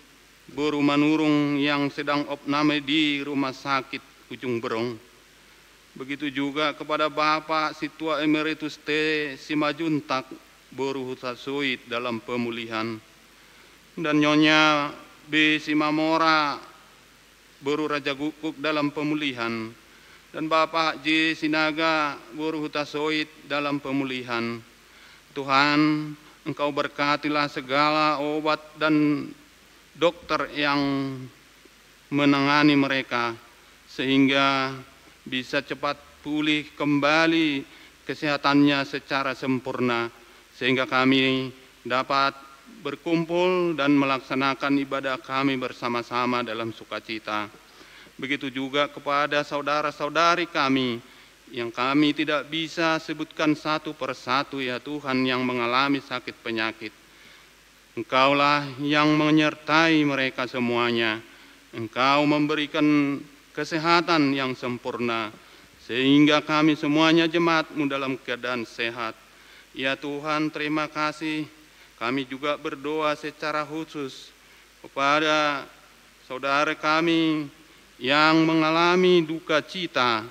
[SPEAKER 6] Boru Manurung yang sedang opname di Rumah Sakit Ujung Berong. Begitu juga kepada Bapak Situa Emeritus T. Simajuntak Boru Hutasoit dalam pemulihan, dan Nyonya B. Simamora Boru Raja Gukuk dalam pemulihan, dan Bapak J. Sinaga Boru Hutasoit dalam pemulihan. Tuhan, Engkau berkatilah segala obat dan dokter yang menangani mereka, sehingga bisa cepat pulih kembali kesehatannya secara sempurna, sehingga kami dapat berkumpul dan melaksanakan ibadah kami bersama-sama dalam sukacita. Begitu juga kepada saudara-saudari kami yang kami tidak bisa sebutkan satu persatu ya Tuhan, yang mengalami sakit penyakit. Engkaulah yang menyertai mereka semuanya. Engkau memberikan kesehatan yang sempurna, sehingga kami semuanya jemaat-Mu dalam keadaan sehat. Ya Tuhan, terima kasih. Kami juga berdoa secara khusus kepada saudara kami yang mengalami duka cita,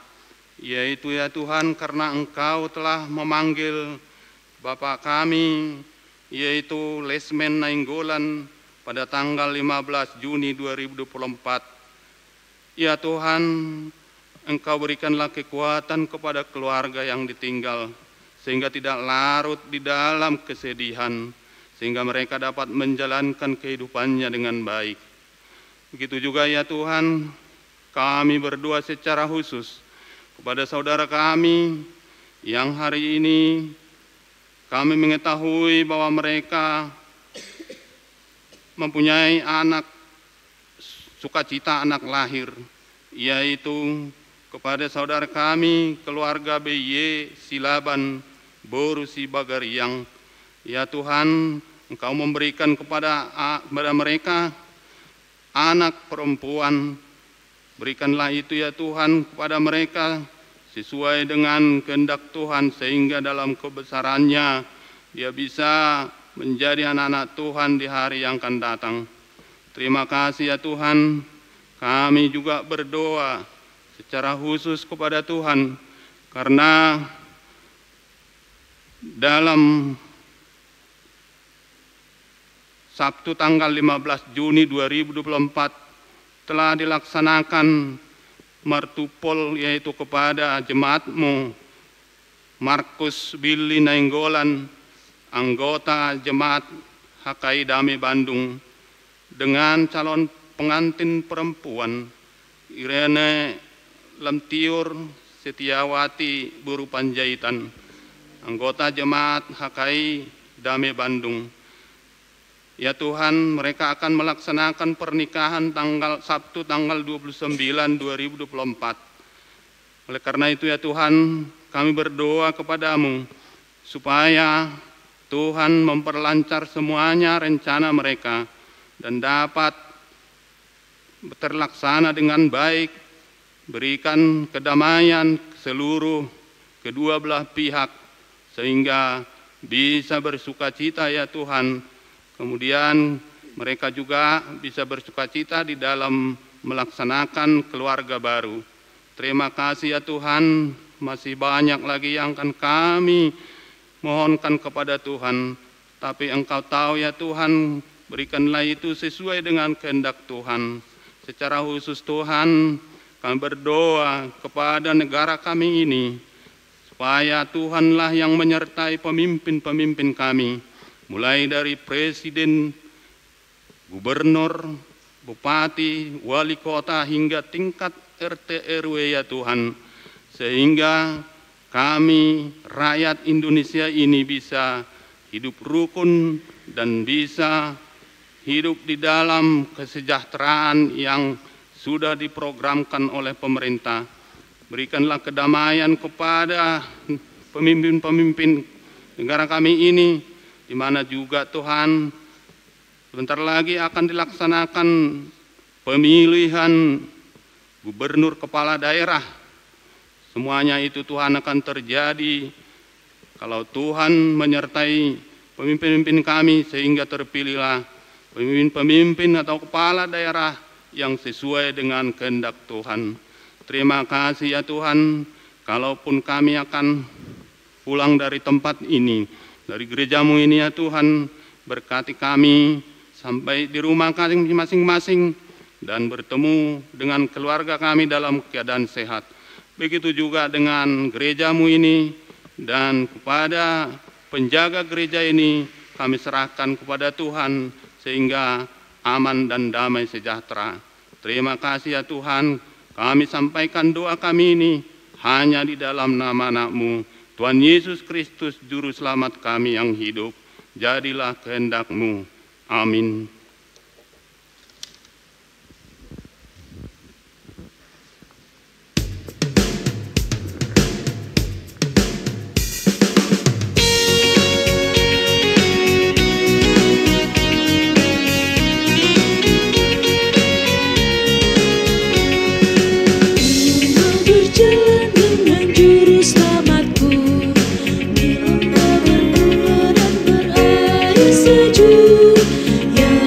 [SPEAKER 6] yaitu ya Tuhan, karena Engkau telah memanggil Bapak kami, yaitu Lesmen Nainggolan pada tanggal 15 Juni 2024. Ya Tuhan, Engkau berikanlah kekuatan kepada keluarga yang ditinggal, sehingga tidak larut di dalam kesedihan, sehingga mereka dapat menjalankan kehidupannya dengan baik. Begitu juga ya Tuhan, kami berdoa secara khusus kepada saudara kami yang hari ini kami mengetahui bahwa mereka mempunyai anak sukacita anak lahir, yaitu kepada saudara kami keluarga BY Silaban Borusi Bagariang. Ya Tuhan, Engkau memberikan kepada mereka anak perempuan. Berikanlah itu ya Tuhan kepada mereka sesuai dengan kehendak Tuhan, sehingga dalam kebesarannya dia bisa menjadi anak-anak Tuhan di hari yang akan datang. Terima kasih ya Tuhan. Kami juga berdoa secara khusus kepada Tuhan karena dalam Sabtu tanggal 15 Juni 2024 telah dilaksanakan martupol, yaitu kepada jemaatmu Markus Billy Nainggolan, anggota jemaat HKI Damai Bandung, dengan calon pengantin perempuan Irene Lemtiur Setiawati Buru Panjaitan, anggota jemaat HKI Damai Bandung. Ya Tuhan, mereka akan melaksanakan pernikahan Sabtu tanggal 29 2024. Oleh karena itu ya Tuhan, kami berdoa kepadamu supaya Tuhan memperlancar semuanya rencana mereka dan dapat terlaksana dengan baik, berikan kedamaian seluruh kedua belah pihak sehingga bisa bersukacita ya Tuhan. Kemudian mereka juga bisa bersukacita di dalam melaksanakan keluarga baru. Terima kasih ya Tuhan, masih banyak lagi yang akan kami mohonkan kepada Tuhan. Tapi Engkau tahu ya Tuhan, berikanlah itu sesuai dengan kehendak Tuhan. Secara khusus Tuhan, kami berdoa kepada negara kami ini, supaya Tuhanlah yang menyertai pemimpin-pemimpin kami, mulai dari presiden, gubernur, bupati, wali kota, hingga tingkat RT RW ya Tuhan, sehingga kami rakyat Indonesia ini bisa hidup rukun dan bisa hidup di dalam kesejahteraan yang sudah diprogramkan oleh pemerintah. Berikanlah kedamaian kepada pemimpin-pemimpin negara kami ini, di mana juga Tuhan sebentar lagi akan dilaksanakan pemilihan gubernur kepala daerah. Semuanya itu Tuhan akan terjadi kalau Tuhan menyertai pemimpin-pemimpin kami sehingga terpilihlah pemimpin-pemimpin atau kepala daerah yang sesuai dengan kehendak Tuhan. Terima kasih ya Tuhan, kalaupun kami akan pulang dari tempat ini, dari gerejamu ini ya Tuhan, berkati kami sampai di rumah kami masing-masing dan bertemu dengan keluarga kami dalam keadaan sehat. Begitu juga dengan gerejamu ini, dan kepada penjaga gereja ini kami serahkan kepada Tuhan sehingga aman dan damai sejahtera. Terima kasih ya Tuhan, kami sampaikan doa kami ini hanya di dalam nama Anak-Mu, Tuhan Yesus Kristus, Juru Selamat kami yang hidup. Jadilah kehendak-Mu. Amin.
[SPEAKER 3] Sejuk yang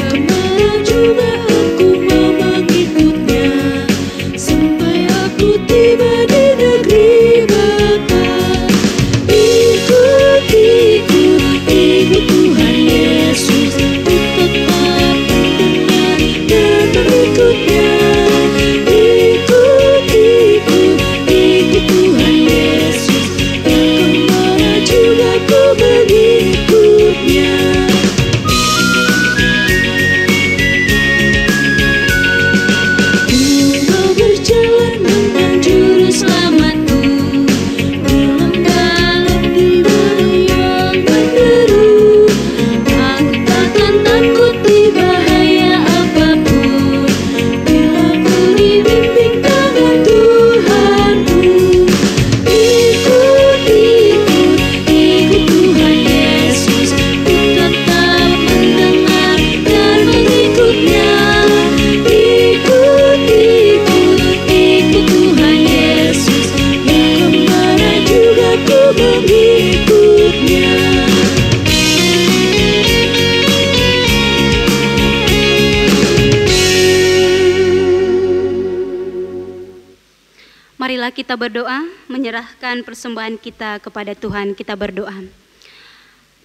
[SPEAKER 5] Marilah kita berdoa, menyerahkan persembahan kita kepada Tuhan. Kita berdoa.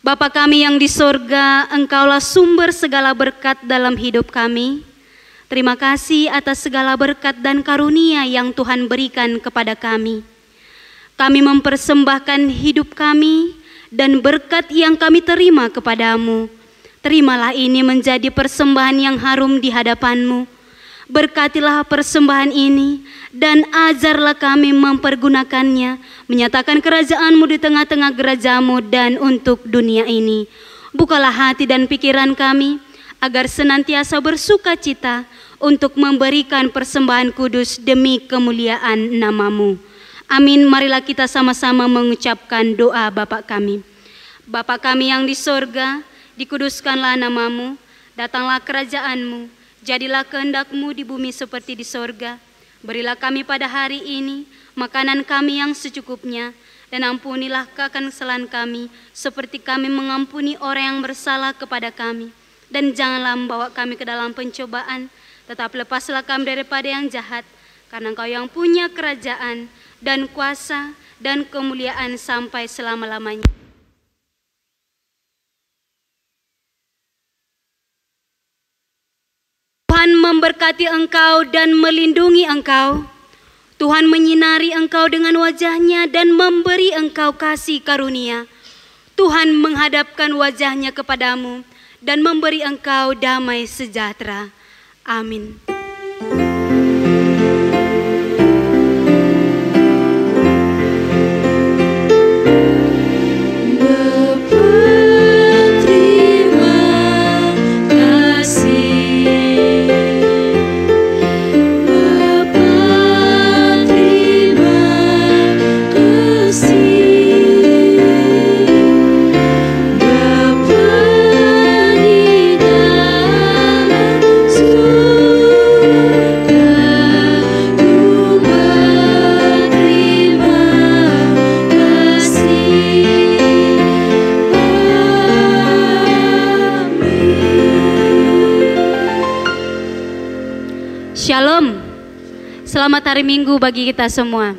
[SPEAKER 5] Bapa kami yang di sorga, Engkaulah sumber segala berkat dalam hidup kami. Terima kasih atas segala berkat dan karunia yang Tuhan berikan kepada kami. Kami mempersembahkan hidup kami dan berkat yang kami terima kepadamu. Terimalah ini menjadi persembahan yang harum di hadapan-Mu. Berkatilah persembahan ini dan ajarlah kami mempergunakannya, menyatakan kerajaan-Mu di tengah-tengah gereja-Mu dan untuk dunia ini. Bukalah hati dan pikiran kami, agar senantiasa bersuka cita untuk memberikan persembahan kudus demi kemuliaan nama-Mu. Amin. Marilah kita sama-sama mengucapkan doa Bapa kami. Bapa kami yang di sorga, dikuduskanlah nama-Mu, datanglah kerajaan-Mu. Jadilah kehendak-Mu di bumi seperti di sorga. Berilah kami pada hari ini makanan kami yang secukupnya, dan ampunilah akan kesalahan kami, seperti kami mengampuni orang yang bersalah kepada kami. Dan janganlah membawa kami ke dalam pencobaan, tetapi lepaslah kami daripada yang jahat, karena Engkau yang punya kerajaan dan kuasa dan kemuliaan sampai selama-lamanya. Tuhan memberkati engkau dan melindungi engkau. Tuhan menyinari engkau dengan wajah-Nya dan memberi engkau kasih karunia. Tuhan menghadapkan wajah-Nya kepadamu dan memberi engkau damai sejahtera. Amin. Shalom. Selamat hari Minggu bagi kita semua.